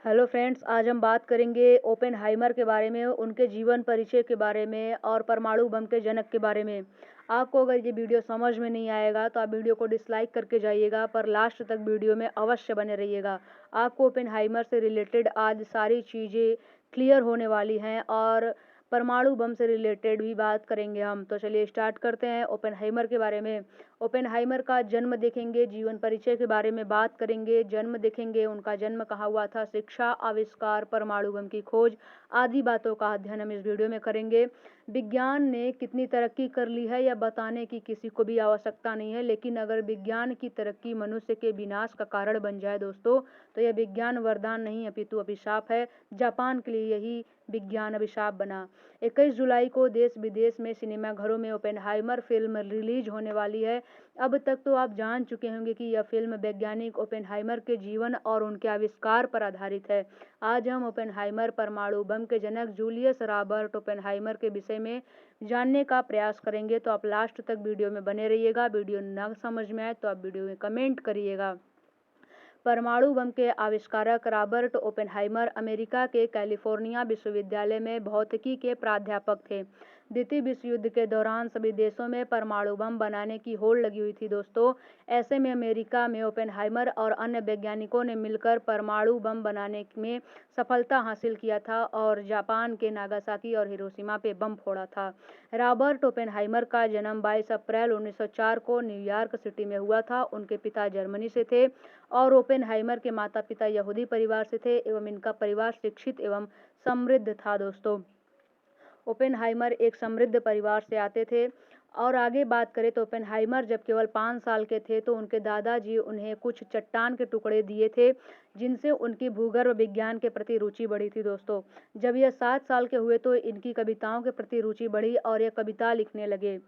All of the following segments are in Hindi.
हेलो फ्रेंड्स, आज हम बात करेंगे ओपेनहाइमर के बारे में, उनके जीवन परिचय के बारे में और परमाणु बम के जनक के बारे में। आपको अगर ये वीडियो समझ में नहीं आएगा तो आप वीडियो को डिसलाइक करके जाइएगा, पर लास्ट तक वीडियो में अवश्य बने रहिएगा। आपको ओपेनहाइमर से रिलेटेड आज सारी चीज़ें क्लियर होने वाली हैं और परमाणु बम से रिलेटेड भी बात करेंगे हम। तो चलिए स्टार्ट करते हैं ओपेनहाइमर के बारे में। ओपेनहाइमर का जन्म देखेंगे, जीवन परिचय के बारे में बात करेंगे, जन्म देखेंगे, उनका जन्म कहाँ हुआ था, शिक्षा, आविष्कार, परमाणु बम की खोज आदि बातों का अध्ययन हम इस वीडियो में करेंगे। विज्ञान ने कितनी तरक्की कर ली है यह बताने की किसी को भी आवश्यकता नहीं है, लेकिन अगर विज्ञान की तरक्की मनुष्य के विनाश का कारण बन जाए दोस्तों, तो यह विज्ञान वरदान नहीं अपितु अभिशाप है। जापान के लिए यही विज्ञान अभिशाप बना। 21 जुलाई को देश विदेश में सिनेमाघरों में ओपेनहाइमर फिल्म रिलीज होने वाली है। अब तक तो आप जान चुके होंगे कि यह फिल्म वैज्ञानिक ओपेनहाइमर के जीवन और उनके आविष्कार पर आधारित है। आज हम ओपेनहाइमर, परमाणु बम के जनक जूलियस रॉबर्ट ओपेनहाइमर के विषय में जानने का प्रयास करेंगे, तो आप लास्ट तक वीडियो में बने रहिएगा। वीडियो न समझ में आए तो आप वीडियो में कमेंट करिएगा। परमाणु बम के आविष्कारक रॉबर्ट ओपेनहाइमर अमेरिका के कैलिफोर्निया विश्वविद्यालय में भौतिकी के प्राध्यापक थे। द्वितीय विश्व युद्ध के दौरान सभी देशों में परमाणु बम बनाने की होड़ लगी हुई थी दोस्तों। ऐसे में अमेरिका में ओपेनहाइमर और अन्य वैज्ञानिकों ने मिलकर परमाणु बम बनाने में सफलता हासिल किया था और जापान के नागासाकी और हिरोशिमा पे बम फोड़ा था। रॉबर्ट ओपेनहाइमर का जन्म 22 अप्रैल 1904 को न्यूयॉर्क सिटी में हुआ था। उनके पिता जर्मनी से थे और ओपेनहाइमर के माता पिता यहूदी परिवार से थे एवं इनका परिवार शिक्षित एवं समृद्ध था दोस्तों। ओपेनहाइमर एक समृद्ध परिवार से आते थे। और आगे बात करें तो ओपेनहाइमर जब केवल 5 साल के थे तो उनके दादाजी उन्हें कुछ चट्टान के टुकड़े दिए थे, जिनसे उनकी भूगर्भ विज्ञान के प्रति रुचि बढ़ी थी दोस्तों। जब यह 7 साल के हुए तो इनकी कविताओं के प्रति रुचि बढ़ी और यह कविता लिखने लगे।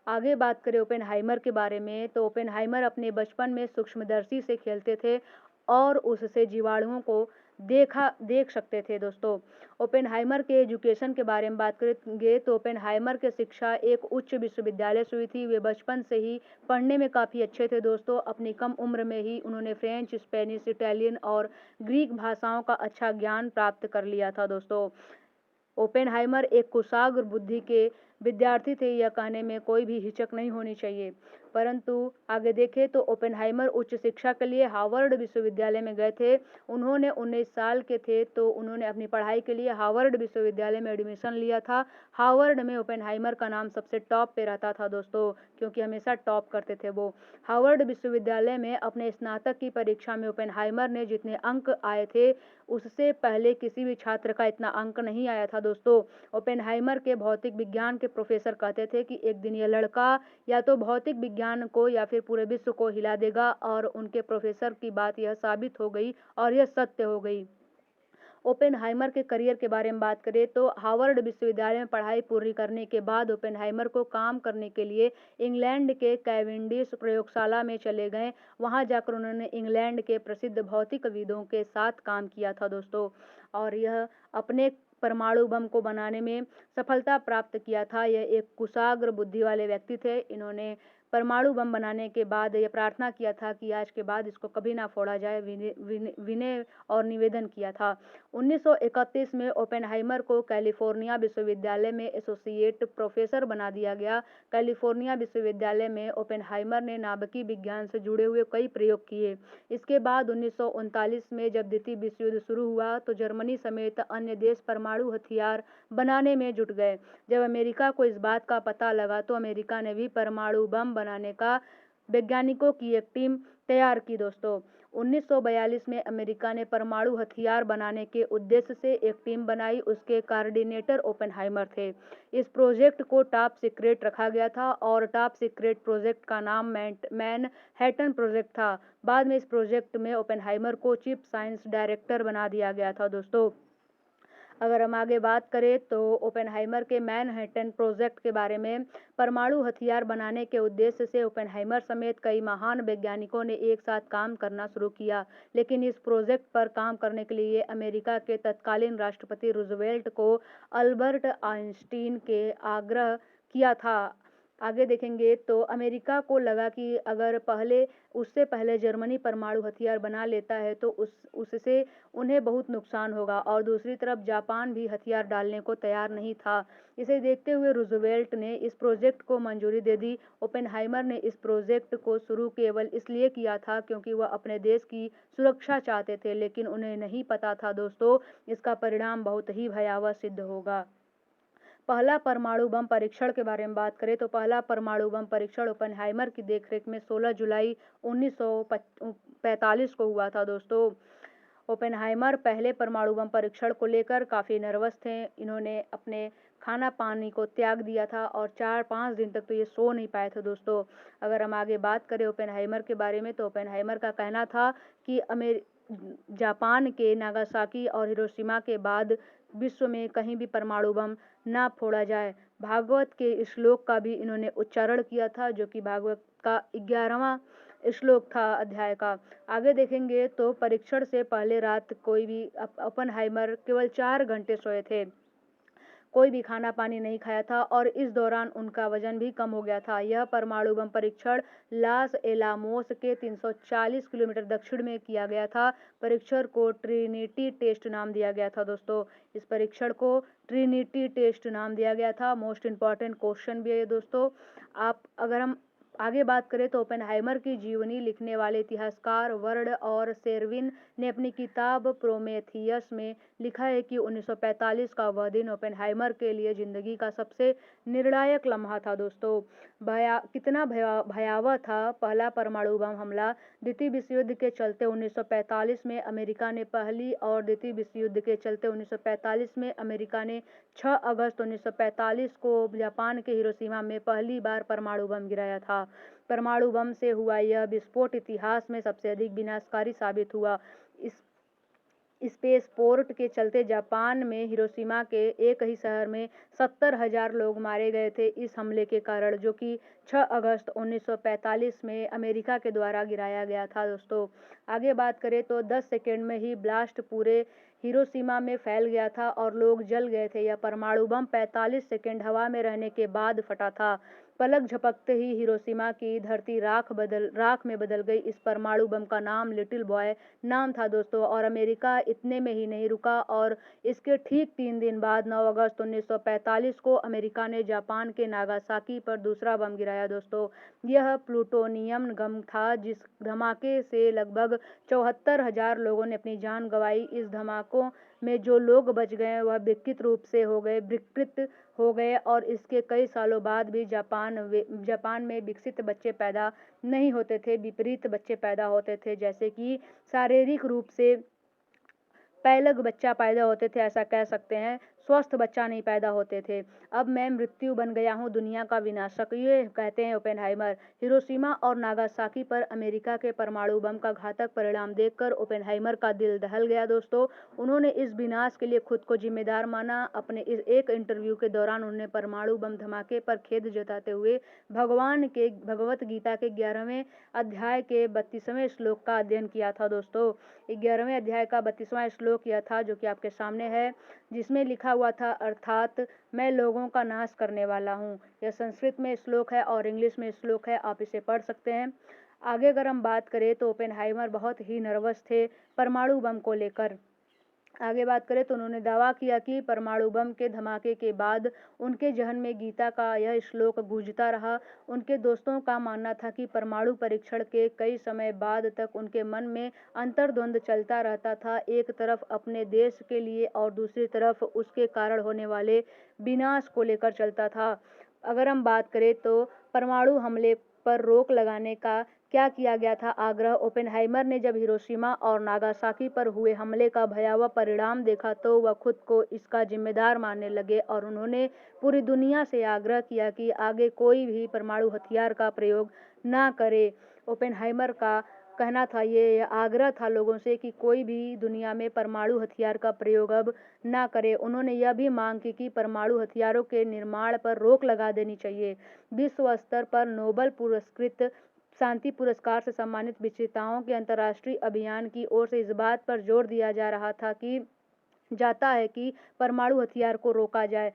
आगे बात करें ओपेनहाइमर के बारे में तो ओपेनहाइमर अपने बचपन में सूक्ष्मदर्शी से खेलते थे और उससे जीवाणुओं को देख सकते थे दोस्तों। ओपेनहाइमर के एजुकेशन के बारे में बात करेंगे तो ओपेनहाइमर की शिक्षा एक उच्च विश्वविद्यालय से हुई थी। वे बचपन से ही पढ़ने में काफ़ी अच्छे थे दोस्तों। अपनी कम उम्र में ही उन्होंने फ्रेंच, स्पेनिश, इटालियन और ग्रीक भाषाओं का अच्छा ज्ञान प्राप्त कर लिया था दोस्तों। ओपेनहाइमर एक कुशाग्र बुद्धि के विद्यार्थी थे, यह कहने में कोई भी हिचक नहीं होनी चाहिए। परंतु आगे देखें तो ओपेनहाइमर उच्च शिक्षा के लिए हार्वर्ड विश्वविद्यालय में गए थे। उन्होंने 19 साल के थे तो उन्होंने अपनी पढ़ाई के लिए हार्वर्ड विश्वविद्यालय में एडमिशन लिया था। हार्वर्ड में ओपेनहाइमर का नाम सबसे टॉप पे रहता था दोस्तों, क्योंकि हमेशा टॉप करते थे वो। हार्वर्ड विश्वविद्यालय में अपने स्नातक की परीक्षा में ओपेनहाइमर ने जितने अंक आए थे उससे पहले किसी भी छात्र का इतना अंक नहीं आया था दोस्तों। ओपेनहाइमर के भौतिक विज्ञान के प्रोफेसर कहते थे कि एक दिन यह लड़का या तो भौतिक विज्ञान को या फिर पूरे विश्व को हिला देगा, और उनके प्रोफेसर की बात यह साबित हो गई और यह सत्य हो गई। ओपेनहाइमर के करियर के बारे में बात करें तो हार्वर्ड विश्वविद्यालय में पढ़ाई पूरी करने के बाद ओपेनहाइमर को काम करने के लिए इंग्लैंड के कैवेंडिश प्रयोगशाला में चले गए। वहां जाकर उन्होंने इंग्लैंड के प्रसिद्ध भौतिकविदों के साथ काम किया था दोस्तों, और यह अपने परमाणु बम को बनाने में सफलता प्राप्त किया था। यह एक कुशाग्र बुद्धि वाले व्यक्ति थे। इन्होंने परमाणु बम बनाने के बाद यह प्रार्थना किया था कि आज के बाद इसको कभी ना फोड़ा जाए, विनय और निवेदन किया था। 1931 में ओपेनहाइमर को कैलिफोर्निया विश्वविद्यालय में एसोसिएट प्रोफेसर बना दिया गया। कैलिफोर्निया विश्वविद्यालय में ओपेनहाइमर ने नाभिकीय विज्ञान से जुड़े हुए कई प्रयोग किए। इसके बाद 1939 में जब द्वितीय विश्व युद्ध शुरू हुआ तो जर्मनी समेत अन्य देश परमाणु हथियार बनाने में जुट गए। जब अमेरिका को इस बात का पता लगा तो अमेरिका ने भी परमाणु बम बनाने का वैज्ञानिकों की एक टीम तैयार की दोस्तों। 1942 में अमेरिका ने परमाणु हथियार बनाने के उद्देश्य से एक टीम बनाई। उसके कोऑर्डिनेटर ओपेनहाइमर थे। इस प्रोजेक्ट को टॉप सीक्रेट रखा गया था और टॉप सीक्रेट प्रोजेक्ट का नाम मैनहट्टन प्रोजेक्ट था। बाद में इस प्रोजेक्ट में ओपेनहाइमर को चीफ साइंस डायरेक्टर बना दिया गया था दोस्तों। अगर हम आगे बात करें तो ओपेनहाइमर के मैनहट्टन प्रोजेक्ट के बारे में, परमाणु हथियार बनाने के उद्देश्य से ओपेनहाइमर समेत कई महान वैज्ञानिकों ने एक साथ काम करना शुरू किया। लेकिन इस प्रोजेक्ट पर काम करने के लिए अमेरिका के तत्कालीन राष्ट्रपति रूजवेल्ट को अल्बर्ट आइंस्टीन के आग्रह किया था। आगे देखेंगे तो अमेरिका को लगा कि अगर उससे पहले जर्मनी परमाणु हथियार बना लेता है तो उससे उन्हें बहुत नुकसान होगा, और दूसरी तरफ जापान भी हथियार डालने को तैयार नहीं था। इसे देखते हुए रूजवेल्ट ने इस प्रोजेक्ट को मंजूरी दे दी। ओपेनहाइमर ने इस प्रोजेक्ट को शुरू केवल इसलिए किया था क्योंकि वह अपने देश की सुरक्षा चाहते थे, लेकिन उन्हें नहीं पता था दोस्तों, इसका परिणाम बहुत ही भयावह सिद्ध होगा। पहला परमाणु बम परीक्षण के बारे में बात करें तो पहला परमाणु बम परीक्षण ओपेनहाइमर की देखरेख में 16 जुलाई 1945 को हुआ था दोस्तों। ओपेनहाइमर पहले परमाणु बम परीक्षण को लेकर काफ़ी नर्वस थे। इन्होंने अपने खाना पानी को त्याग दिया था और 4-5 दिन तक तो ये सो नहीं पाए थे दोस्तों। अगर हम आगे बात करें ओपेनहाइमर के बारे में तो ओपेनहाइमर का कहना था कि जापान के नागासाकी और हिरोशिमा के बाद विश्व में कहीं भी परमाणु बम ना फोड़ा जाए। भागवत के श्लोक का भी इन्होंने उच्चारण किया था, जो कि भागवत का 11वां श्लोक था अध्याय का। आगे देखेंगे तो परीक्षण से पहले रात कोई भी ओपेनहाइमर केवल 4 घंटे सोए थे। कोई भी खाना पानी नहीं खाया था और इस दौरान उनका वजन भी कम हो गया था। यह परमाणु बम परीक्षण लास एलामोस के 340 किलोमीटर दक्षिण में किया गया था। परीक्षण को ट्रिनिटी टेस्ट नाम दिया गया था दोस्तों। इस परीक्षण को ट्रिनिटी टेस्ट नाम दिया गया था। मोस्ट इम्पॉर्टेंट क्वेश्चन भी है दोस्तों। अगर हम आगे बात करें तो ओपेनहाइमर की जीवनी लिखने वाले इतिहासकार वर्ड और शेरविन ने अपनी किताब प्रोमेथियस में लिखा है कि 1945 का वह दिन ओपेनहाइमर के लिए जिंदगी का सबसे निर्णायक लम्हा था दोस्तों। कितना भयावह था पहला परमाणु बम हमला। द्वितीय विश्व युद्ध के चलते 1945 में अमेरिका ने पहली और द्वितीय विश्व युद्ध के चलते 1945 में अमेरिका ने 6 अगस्त 1945 को जापान के हिरोशिमा में पहली बार परमाणु बम गिराया था। परमाणु बम से हुआ यह विस्फोट इतिहास में सबसे अधिक विनाशकारी साबित हुआ। इस स्पेसपोर्ट के चलते जापान में हिरोशिमा के एक ही शहर में 70,000 लोग मारे गए थे इस हमले के कारण, जो कि 6 अगस्त 1945 में अमेरिका के द्वारा गिराया गया था दोस्तों। आगे बात करें तो 10 सेकेंड में ही ब्लास्ट पूरे हिरोशिमा में फैल गया था और लोग जल गए थे। यह परमाणु बम 45 सेकेंड हवा में रहने के बाद फटा था। पलक झपकते ही हिरोशिमा की धरती राख में बदल गई। इस परमाणु बम का नाम लिटिल बॉय नाम था दोस्तों। और अमेरिका इतने में ही नहीं रुका और इसके ठीक 3 दिन बाद 9 अगस्त 1945 को अमेरिका ने जापान के नागासाकी पर दूसरा बम गिराया दोस्तों। यह प्लूटोनियम बम था जिस धमाके से लगभग 74,000 लोगों ने अपनी जान गंवाई। इस धमाकों में जो लोग बच गए वह विकृत हो गए और इसके कई सालों बाद भी जापान में विकसित बच्चे पैदा नहीं होते थे, विपरीत बच्चे पैदा होते थे, जैसे कि शारीरिक रूप से पैलग बच्चा पैदा होते थे, ऐसा कह सकते हैं, स्वस्थ बच्चा नहीं पैदा होते थे। अब मैं मृत्यु बन गया हूँ दुनिया का विनाशक, ये कहते हैं ओपेनहाइमर। हिरोशिमा और नागासाकी पर अमेरिका के परमाणु बम का घातक परिणाम देखकर ओपेनहाइमर का दिल दहल गया दोस्तों। उन्होंने इस विनाश के लिए खुद को जिम्मेदार माना। अपने इस एक इंटरव्यू के दौरान उन्होंने परमाणु बम धमाके पर खेद जताते हुए भगवत गीता के 11वें अध्याय के 32वें श्लोक का अध्ययन किया था दोस्तों। 11वें अध्याय का 32वां श्लोक यह था जो कि आपके सामने है, जिसमें लिखा हुआ था, अर्थात मैं लोगों का नाश करने वाला हूँ। यह संस्कृत में श्लोक है और इंग्लिश में श्लोक है, आप इसे पढ़ सकते हैं। आगे अगर हम बात करें तो ओपेनहाइमर बहुत ही नर्वस थे परमाणु बम को लेकर। आगे बात करें तो उन्होंने दावा किया कि परमाणु बम के धमाके के बाद उनके जहन में गीता का यह श्लोक गूंजता रहा। उनके दोस्तों का मानना था कि परमाणु परीक्षण के कई समय बाद तक उनके मन में अंतर्द्वंद चलता रहता था, एक तरफ अपने देश के लिए और दूसरी तरफ उसके कारण होने वाले विनाश को लेकर चलता था। अगर हम बात करें तो परमाणु हमले पर रोक लगाने का क्या किया गया था आग्रह। ओपेनहाइमर ने जब हिरोशिमा और नागासाकी पर हुए हमले का भयावह परिणाम देखा तो वह खुद को इसका जिम्मेदार मानने लगे और उन्होंने पूरी दुनिया से आग्रह किया कि आगे कोई भी परमाणु हथियार का प्रयोग ना करे। ओपेनहाइमर का कहना था, ये आग्रह था लोगों से कि कोई भी दुनिया में परमाणु हथियार का प्रयोग अब ना करे। उन्होंने यह भी मांग की कि परमाणु हथियारों के निर्माण पर रोक लगा देनी चाहिए। विश्व स्तर पर नोबेल पुरस्कृत शांति पुरस्कार से सम्मानित विजेताओं के अंतर्राष्ट्रीय अभियान की ओर से इस बात पर जोर दिया जा रहा था कि परमाणु हथियार को रोका जाए।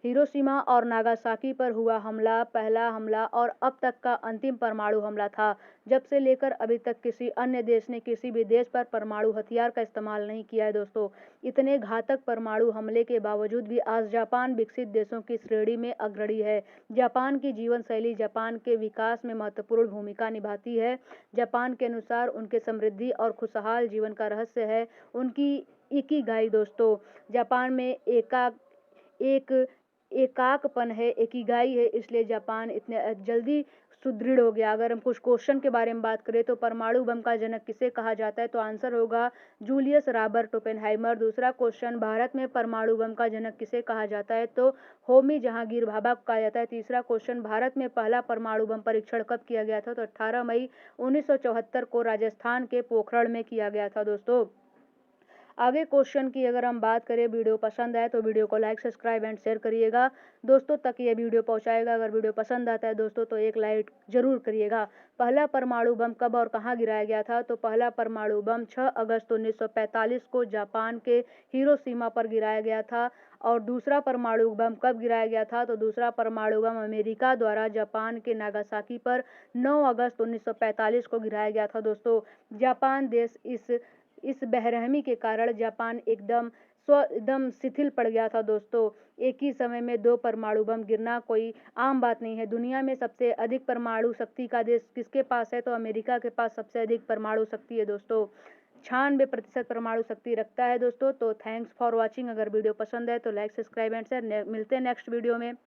हिरोशिमा और नागासाकी पर हुआ हमला पहला हमला और अब तक का अंतिम परमाणु हमला था। जब से लेकर अभी तक किसी अन्य देश ने किसी भी देश पर परमाणु हथियार का इस्तेमाल नहीं किया है दोस्तों। इतने घातक परमाणु हमले के बावजूद भी आज जापान विकसित देशों की श्रेणी में अग्रणी है। जापान की जीवन शैली जापान के विकास में महत्वपूर्ण भूमिका निभाती है। जापान के अनुसार उनके समृद्धि और खुशहाल जीवन का रहस्य है उनकी इकिगाई दोस्तों। जापान में एकाकपन है, एकिगाई है, इसलिए जापान इतने जल्दी सुदृढ़ हो गया। अगर हम कुछ क्वेश्चन के बारे में बात करें तो परमाणु बम का जनक किसे कहा जाता है, तो आंसर होगा जूलियस रॉबर्ट ओपेनहाइमर। दूसरा क्वेश्चन, भारत में परमाणु बम का जनक किसे कहा जाता है, तो होमी जहांगीर भाभा को कहा जाता है। तीसरा क्वेश्चन, भारत में पहला परमाणु बम परीक्षण कब किया गया था, तो 18 मई 1974 को राजस्थान के पोखरण में किया गया था दोस्तों। आगे क्वेश्चन की अगर हम बात करें, वीडियो पसंद आए तो वीडियो को लाइक सब्सक्राइब एंड शेयर करिएगा दोस्तों तक ये वीडियो पहुंचाएगा। अगर वीडियो पसंद आता है दोस्तों तो एक लाइक जरूर करिएगा। पहला परमाणु बम कब और कहां गिराया गया था, तो पहला परमाणु बम 6 अगस्त 1945 को जापान के हिरोशिमा पर गिराया गया था। और दूसरा परमाणु बम कब गिराया गया था, तो दूसरा परमाणु बम अमेरिका द्वारा जापान के नागासाकी पर 9 अगस्त 1945 को गिराया गया था दोस्तों। जापान देश इस बेरहमी के कारण जापान एकदम शिथिल पड़ गया था दोस्तों। एक ही समय में 2 परमाणु बम गिरना कोई आम बात नहीं है। दुनिया में सबसे अधिक परमाणु शक्ति का देश किसके पास है, तो अमेरिका के पास सबसे अधिक परमाणु शक्ति है दोस्तों। 96% परमाणु शक्ति रखता है दोस्तों। तो थैंक्स फॉर वॉचिंग। अगर वीडियो पसंद है तो लाइक सब्सक्राइब एंड शेयर। मिलते हैं नेक्स्ट वीडियो में।